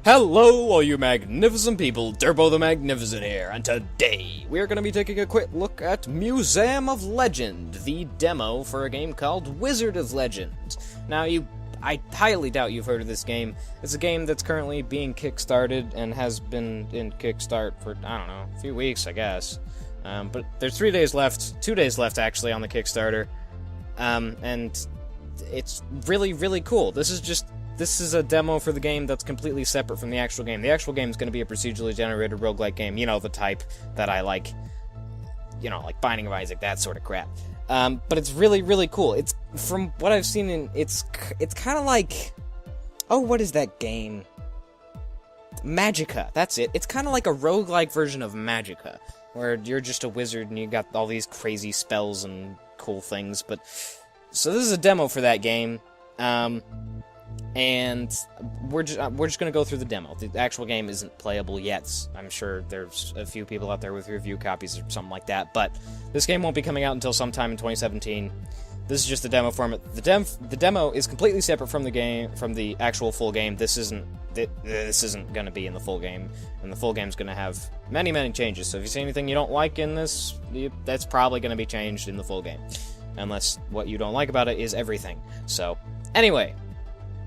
Hello, all you magnificent people, Derpo the Magnificent here, and today we're going to be taking a quick look at Museum of Legend, the demo for a game called Wizard of Legend. Now, I highly doubt you've heard of this game. It's a game that's currently being kickstarted and has been in Kickstart for, I don't know, a few weeks, I guess. But there's 3 days left, 2 days left actually on the Kickstarter, and it's really, really cool. This is a demo for the game that's completely separate from the actual game. The actual game is going to be a procedurally generated roguelike game, you know, the type that I like, you know, like Binding of Isaac, that sort of crap. But it's really, really cool. It's, from what I've seen, it's kind of like, oh, what is that game? Magica, that's it. It's kind of like a roguelike version of Magica, where you're just a wizard and you got all these crazy spells and cool things, but, so this is a demo for that game, and we're just gonna go through the demo. The actual game isn't playable yet. I'm sure there's a few people out there with review copies or something like that, but this game won't be coming out until sometime in 2017. This is just the demo format. The demo is completely separate from the game, from the actual full game. This isn't gonna be in the full game, and the full game's gonna have many, many changes. So if you see anything you don't like in this, that's probably gonna be changed in the full game, unless what you don't like about it is everything. So anyway,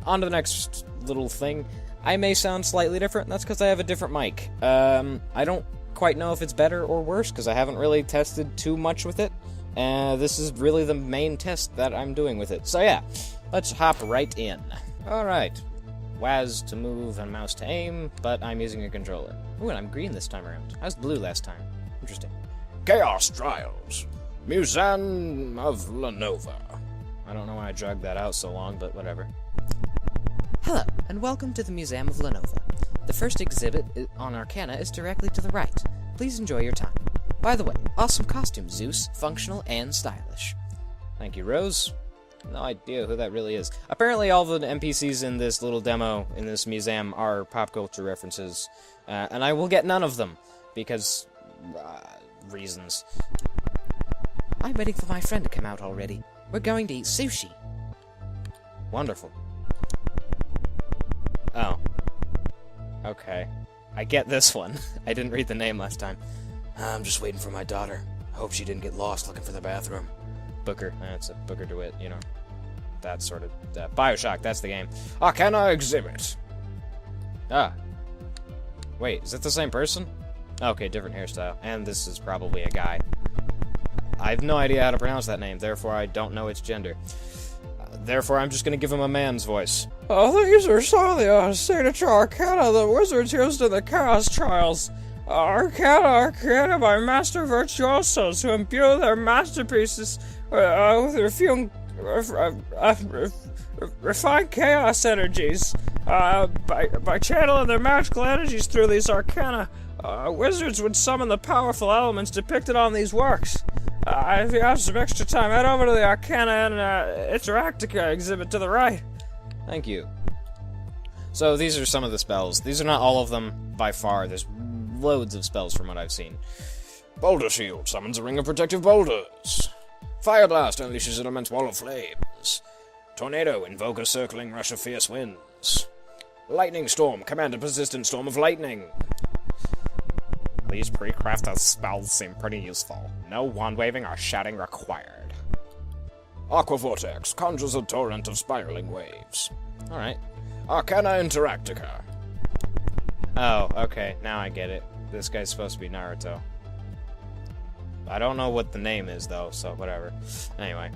on to the next little thing. I may sound slightly different, that's because I have a different mic. I don't quite know if it's better or worse, because I haven't really tested too much with it. This is really the main test that I'm doing with it. So yeah, let's hop right in. Alright. WAS to move and mouse to aim, but I'm using a controller. Ooh, and I'm green this time around. I was blue last time. Interesting. Chaos Trials, Museum of Lenova. I don't know why I dragged that out so long, but whatever. Hello, and welcome to the Museum of Lenova. The first exhibit on Arcana is directly to the right. Please enjoy your time. By the way, awesome costume, Zeus, functional and stylish. Thank you, Rose. No idea who that really is. Apparently all the NPCs in this little demo, in this museum, are pop culture references. And I will get none of them, because, reasons. I'm waiting for my friend to come out already. We're going to eat sushi. Wonderful. Oh. Okay. I get this one. I didn't read the name last time. I'm just waiting for my daughter. I hope she didn't get lost looking for the bathroom. Booker. It's a Booker DeWitt, you know. That sort of... Bioshock, that's the game. Arcana exhibit. Ah. Wait, is it the same person? Okay, different hairstyle. And this is probably a guy. I have no idea how to pronounce that name, therefore I don't know its gender. Therefore, I'm just gonna give him a man's voice. These are some of the signature arcana the wizards used in the Chaos Trials. Arcana by master virtuosos who imbue their masterpieces with refined chaos energies. By channeling their magical energies through these arcana, wizards would summon the powerful elements depicted on these works. If you have some extra time, head over to the Arcana and Interactica exhibit to the right. Thank you. So these are some of the spells. These are not all of them by far. There's loads of spells from what I've seen. Boulder Shield summons a ring of protective boulders. Fire Blast unleashes an immense wall of flames. Tornado invoke a circling rush of fierce winds. Lightning Storm command a persistent storm of lightning. These pre-crafted spells seem pretty useful. No wand-waving or shouting required. Aqua Vortex conjures a torrent of spiraling waves. Alright. Arcana Interactica. Oh, okay, now I get it. This guy's supposed to be Naruto. I don't know what the name is, though, so whatever. Anyway.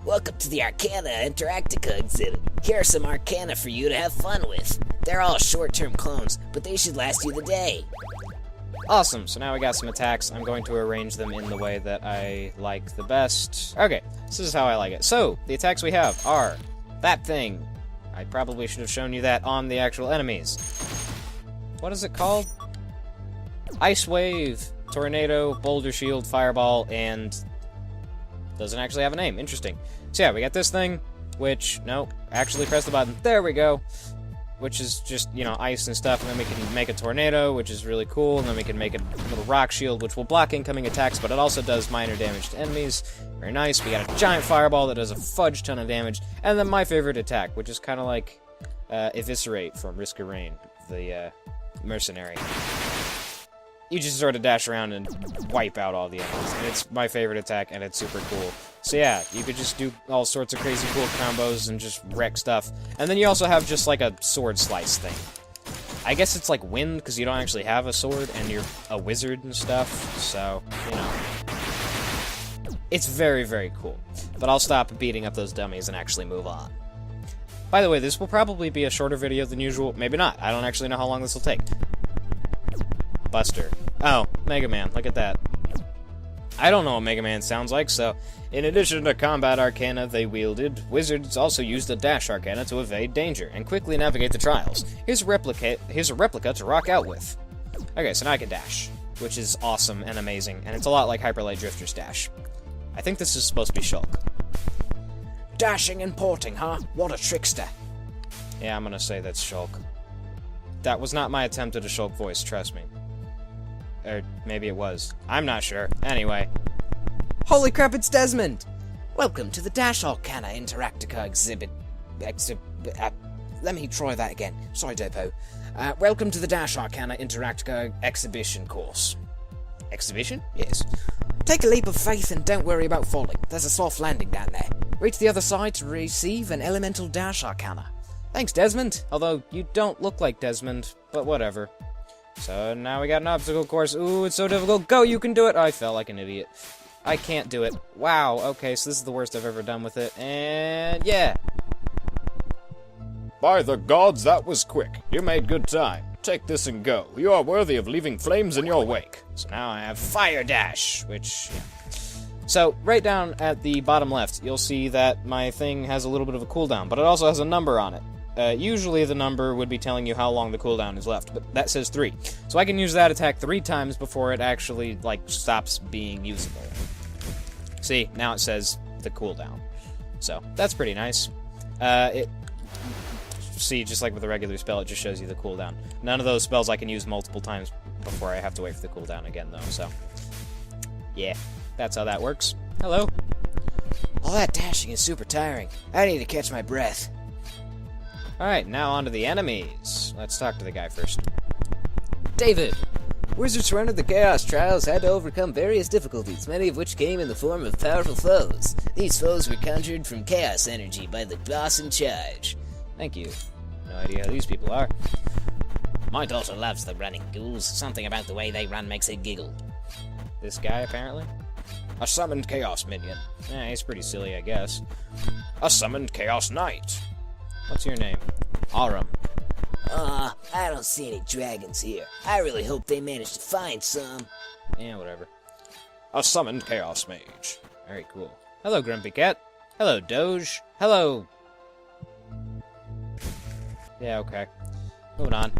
Welcome to the Arcana Interactica exhibit. Here are some Arcana for you to have fun with. They're all short-term clones, but they should last you the day. Awesome, so now we got some attacks. I'm going to arrange them in the way that I like the best. Okay, this is how I like it. So, the attacks we have are that thing. I probably should have shown you that on the actual enemies. What is it called? Ice Wave, Tornado, Boulder Shield, Fireball, and... doesn't actually have a name. Interesting. So yeah, we got this thing, which... no, actually press the button. There we go. Which is just, you know, ice and stuff, and then we can make a tornado, which is really cool, and then we can make a little rock shield, which will block incoming attacks, but it also does minor damage to enemies. Very nice. We got a giant fireball that does a fudge ton of damage, and then my favorite attack, which is kind of like Eviscerate from Risk of Rain, the mercenary. You just sort of dash around and wipe out all the enemies, and it's my favorite attack, and it's super cool. So yeah, you could just do all sorts of crazy cool combos and just wreck stuff. And then you also have just like a sword slice thing. I guess it's like wind, because you don't actually have a sword, and you're a wizard and stuff, so, you know. It's very, very cool. But I'll stop beating up those dummies and actually move on. By the way, this will probably be a shorter video than usual. Maybe not. I don't actually know how long this will take. Buster. Oh, Mega Man. Look at that. I don't know what Mega Man sounds like, so in addition to combat arcana they wielded, wizards also used the dash arcana to evade danger and quickly navigate the trials. Here's a replica to rock out with. Okay, so now I can dash, which is awesome and amazing, and it's a lot like Hyper Light Drifter's dash. I think this is supposed to be Shulk. Dashing and porting, huh? What a trickster. Yeah, I'm gonna say that's Shulk. That was not my attempt at a Shulk voice, trust me. Or maybe it was. I'm not sure. Anyway. Holy crap, it's Desmond! Welcome to the Dash Arcana Interactica exhibit. Let me try that again. Sorry, Derpo. Welcome to the Dash Arcana Interactica exhibition course. Exhibition? Yes. Take a leap of faith and don't worry about falling. There's a soft landing down there. Reach the other side to receive an elemental Dash Arcana. Thanks, Desmond. Although, you don't look like Desmond, but whatever. So, now we got an obstacle course. Ooh, it's so difficult. Go, you can do it! I fell like an idiot. I can't do it. Wow, okay, so this is the worst I've ever done with it. And, yeah. By the gods, that was quick. You made good time. Take this and go. You are worthy of leaving flames in your wake. So now I have Fire Dash, which, yeah. So, right down at the bottom left, you'll see that my thing has a little bit of a cooldown, but it also has a number on it. Usually the number would be telling you how long the cooldown is left, but that says 3. So I can use that attack 3 times before it actually, like, stops being usable. See, now it says the cooldown. So, that's pretty nice. See, just like with a regular spell, it just shows you the cooldown. None of those spells I can use multiple times before I have to wait for the cooldown again, though, so. Yeah, that's how that works. Hello. All that dashing is super tiring. I need to catch my breath. Alright, now on to the enemies. Let's talk to the guy first. David! Wizards who entered the Chaos Trials had to overcome various difficulties, many of which came in the form of powerful foes. These foes were conjured from chaos energy by the boss in charge. Thank you. No idea who these people are. My daughter loves the running ghouls. Something about the way they run makes her giggle. This guy, apparently? A summoned chaos minion. Yeah, he's pretty silly, I guess. A summoned chaos knight. What's your name? Aurum. I don't see any dragons here. I really hope they manage to find some. Yeah, whatever. A summoned chaos mage. Very cool. Hello, Grumpy Cat. Hello, Doge. Hello. Yeah, okay. Moving on.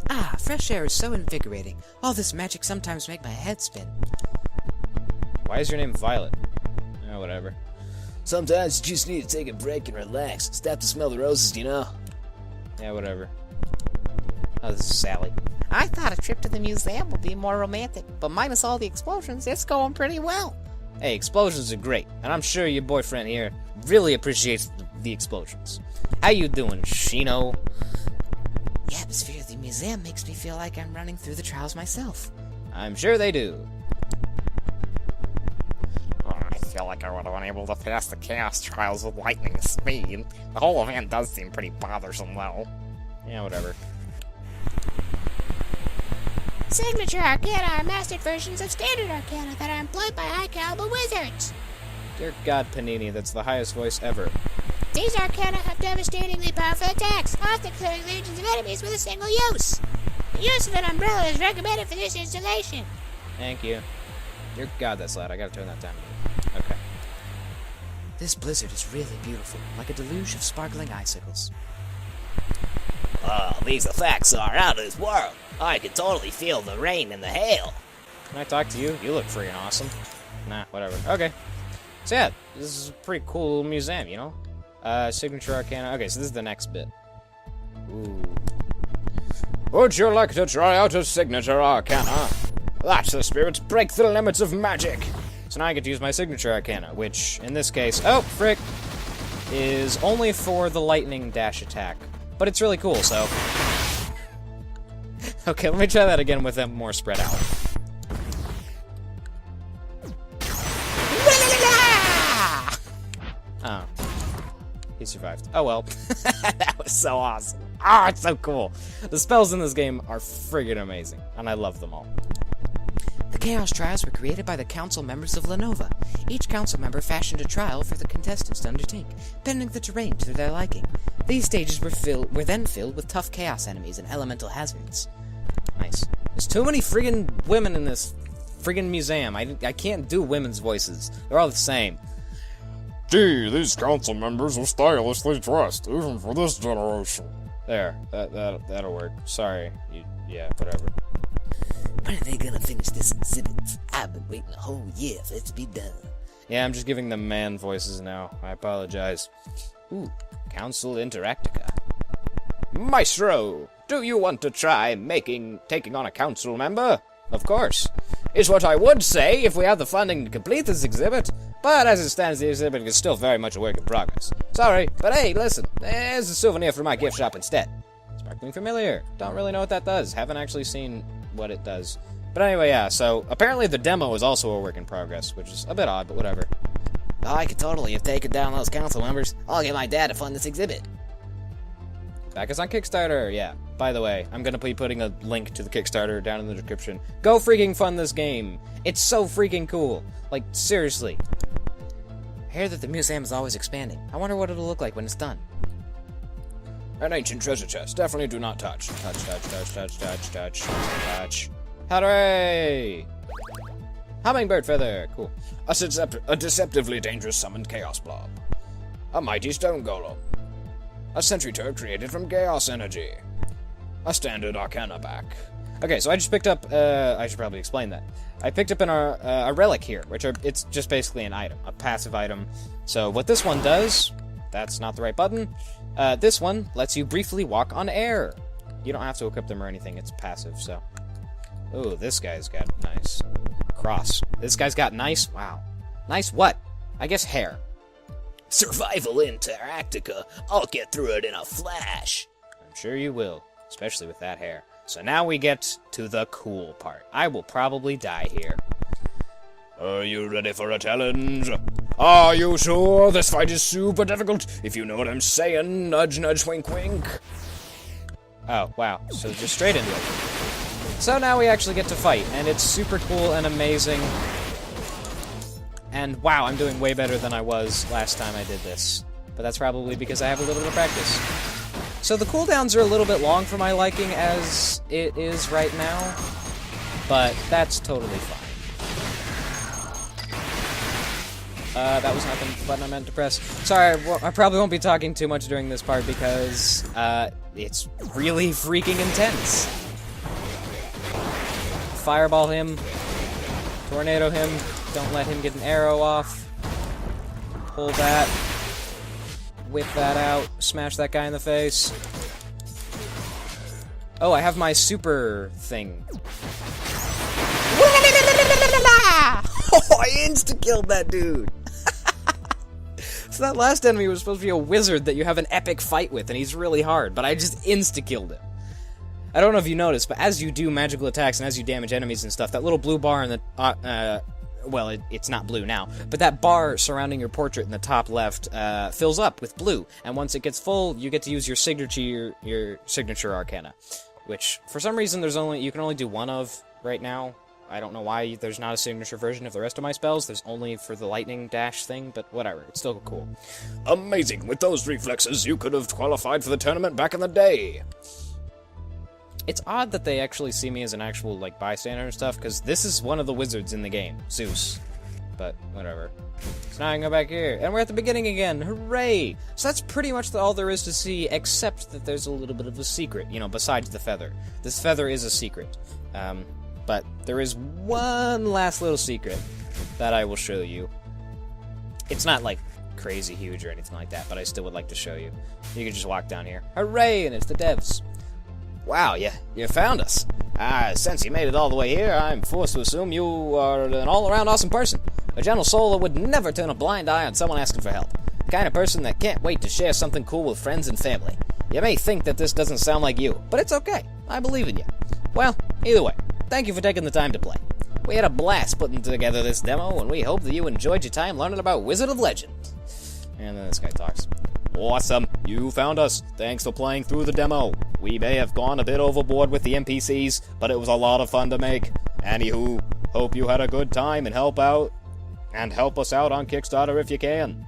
Ah, fresh air is so invigorating. All this magic sometimes make my head spin. Why is your name Violet? Oh, whatever. Sometimes you just need to take a break and relax. Stop to smell the roses, you know? Yeah, whatever. Oh, this is Sally. I thought a trip to the museum would be more romantic, but minus all the explosions, it's going pretty well. Hey, explosions are great, and I'm sure your boyfriend here really appreciates the explosions. How you doing, Shino? The atmosphere of the museum makes me feel like I'm running through the trials myself. I'm sure they do. I feel like I would have been able to pass the Chaos Trials with lightning speed. The whole event does seem pretty bothersome, though. Yeah, whatever. Signature Arcana are mastered versions of Standard Arcana that are employed by high-caliber wizards. Dear God, Panini, that's the highest voice ever. These Arcana have devastatingly powerful attacks, often killing legions of enemies with a single use. The use of an umbrella is recommended for this installation. Thank you. Dear God, that's loud. I gotta turn that down. Okay. This blizzard is really beautiful, like a deluge of sparkling icicles. Oh, these effects are out of this world. I can totally feel the rain and the hail. Can I talk to you? You look freaking awesome. Nah, whatever. Okay. So yeah, this is a pretty cool little museum, you know? Signature Arcana. Okay, so this is the next bit. Ooh. Would you like to try out a signature arcana? That's the spirit. Break the limits of magic. So now I get to use my Signature Arcana, which, in this case, oh, frick, is only for the lightning dash attack. but it's really cool, so... Okay, let me try that again with them more spread out. Oh. He survived. Oh well. That was so awesome. Ah, it's so cool. The spells in this game are friggin' amazing, and I love them all. The Chaos Trials were created by the council members of Lenova. Each council member fashioned a trial for the contestants to undertake, bending the terrain to their liking. These stages were then filled with tough chaos enemies and elemental hazards. Nice. There's too many friggin' women in this friggin' museum. I can't do women's voices. They're all the same. Gee, these council members are stylishly dressed, even for this generation. There. That'll work. Sorry. Yeah, whatever. When are they gonna finish this exhibit? I've been waiting a whole year for it to be done. Yeah, I'm just giving them man voices now. I apologize. Ooh, Council Interactica. Maestro, do you want to try taking on a council member? Of course. Is what I would say if we had the funding to complete this exhibit, but as it stands, the exhibit is still very much a work in progress. Sorry, but hey, listen, there's a souvenir from my gift shop instead. Sparkling Familiar. Don't really know what that does. Haven't actually seen what it does. But anyway, yeah, so apparently the demo is also a work in progress, which is a bit odd, but whatever. Oh, I could totally have taken down those council members. I'll get my dad to fund this exhibit. Back us on Kickstarter, yeah. By the way, I'm gonna be putting a link to the Kickstarter down in the description. Go freaking fund this game! It's so freaking cool! Like, seriously. I hear that the museum is always expanding. I wonder what it'll look like when it's done. An ancient treasure chest. Definitely do not touch. Touch. Hooray! Hummingbird feather, cool. A deceptively dangerous summoned chaos blob. A mighty stone golem. A sentry turret created from chaos energy. A standard arcana back. Okay, so I just picked up, I should probably explain that. I picked up a relic here, it's just basically an item, a passive item. So what this one does, that's not the right button, this one lets you briefly walk on air. You don't have to equip them or anything, it's passive, so. Ooh, this guy's got nice cross. This guy's got nice, wow. Nice what? I guess hair. Survival Interactica. I'll get through it in a flash. I'm sure you will, especially with that hair. So now we get to the cool part. I will probably die here. Are you ready for a challenge? Are you sure? This fight is super difficult, if you know what I'm saying. Nudge, nudge, wink, wink. Oh, wow. So just straight into it. So now we actually get to fight, and it's super cool and amazing. And wow, I'm doing way better than I was last time I did this. But that's probably because I have a little bit of practice. So the cooldowns are a little bit long for my liking as it is right now, but that's totally fine. That was not the button I meant to press. Sorry, I probably won't be talking too much during this part because, it's really freaking intense. Fireball him. Tornado him. Don't let him get an arrow off. Pull that. Whip that out. Smash that guy in the face. Oh, I have my super thing. Oh, I insta-killed that dude! So that last enemy was supposed to be a wizard that you have an epic fight with, and he's really hard, but I just insta-killed him. I don't know if you noticed, but as you do magical attacks and as you damage enemies and stuff, that little blue bar in the, well, it's not blue now, but that bar surrounding your portrait in the top left fills up with blue, and once it gets full, you get to use your signature arcana, which, for some reason, you can only do one of right now. I don't know why there's not a signature version of the rest of my spells. There's only for the lightning dash thing, but whatever. It's still cool. Amazing. With those reflexes, you could have qualified for the tournament back in the day. It's odd that they actually see me as an actual, bystander and stuff, because this is one of the wizards in the game, Zeus. But, whatever. So now I can go back here, and we're at the beginning again. Hooray! So that's pretty much all there is to see, except that there's a little bit of a secret, besides the feather. This feather is a secret. But there is one last little secret that I will show you. It's not, crazy huge or anything like that, but I still would like to show you. You can just walk down here. Hooray! And it's the devs. Wow, you found us. Since you made it all the way here, I'm forced to assume you are an all-around awesome person. A gentle soul that would never turn a blind eye on someone asking for help. The kind of person that can't wait to share something cool with friends and family. You may think that this doesn't sound like you, but it's okay. I believe in you. Well, either way, thank you for taking the time to play. We had a blast putting together this demo, and we hope that you enjoyed your time learning about Wizard of Legend. And then this guy talks. Awesome, you found us. Thanks for playing through the demo. We may have gone a bit overboard with the NPCs, but it was a lot of fun to make. Anywho, hope you had a good time and help us out on Kickstarter if you can.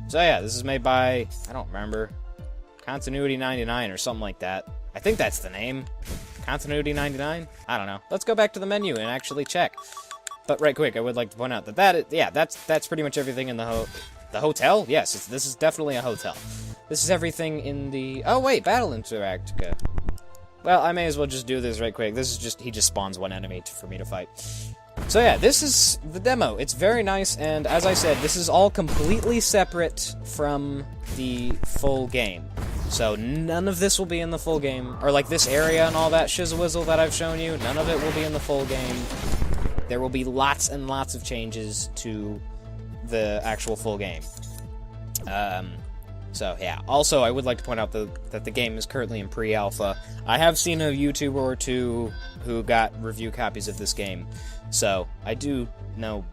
So yeah, this is made by, I don't remember, Continuity 99 or something like that. I think that's the name. Continuity 99? I don't know. Let's go back to the menu and actually check. But right quick, I would like to point out that that's pretty much everything in the hotel? Yes, this is definitely a hotel. This is everything in the... Oh wait, Battle Interactica. Well, I may as well just do this right quick. This is just... He just spawns one enemy for me to fight. So yeah, this is the demo. It's very nice, and as I said, this is all completely separate from the full game. So none of this will be in the full game, or like this area and all that shizzle-wizzle that I've shown you, none of it will be in the full game. There will be lots and lots of changes to the actual full game. So yeah, also I would like to point out that the game is currently in pre-alpha. I have seen a YouTuber or two who got review copies of this game, so I do know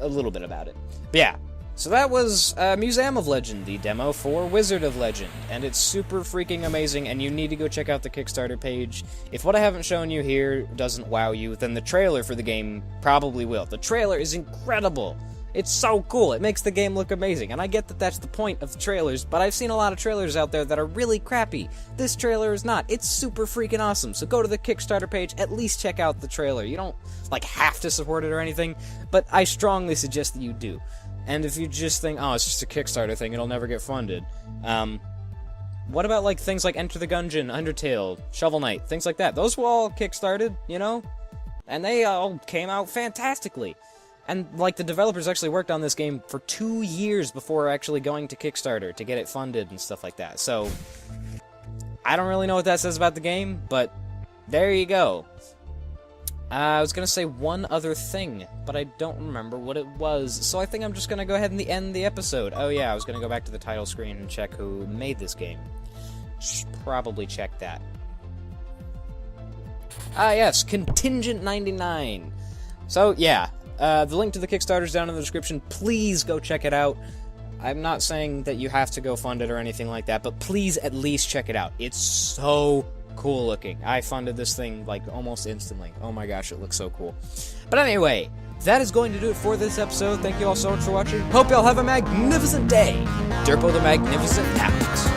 a little bit about it. But yeah, so that was Museum of Legend, the demo for Wizard of Legend, and it's super freaking amazing, and you need to go check out the Kickstarter page. If what I haven't shown you here doesn't wow you, then the trailer for the game probably will. The trailer is incredible! It's so cool, it makes the game look amazing, and I get that that's the point of the trailers, but I've seen a lot of trailers out there that are really crappy. This trailer is not. It's super freaking awesome, so go to the Kickstarter page, at least check out the trailer. You don't, like, have to support it or anything, but I strongly suggest that you do. And if you just think, oh, it's just a Kickstarter thing, it'll never get funded, what about, like, things like Enter the Gungeon, Undertale, Shovel Knight, things like that? Those were all Kickstarted, you know? And they all came out fantastically. And, like, the developers actually worked on this game for 2 years before actually going to Kickstarter to get it funded and stuff like that. So, I don't really know what that says about the game, but there you go. I was going to say one other thing, but I don't remember what it was, so I think I'm just going to go ahead and end the episode. Oh yeah, I was going to go back to the title screen and check who made this game. Should probably check that. Ah yes, Contingent 99. So yeah, the link to the Kickstarter is down in the description. Please go check it out. I'm not saying that you have to go fund it or anything like that, but please at least check it out. It's so cool looking. I funded this thing like almost instantly. Oh my gosh, it looks so cool. But anyway, that is going to do it for this episode. Thank you all so much for watching. Hope y'all have a magnificent day. Derpo the Magnificent out.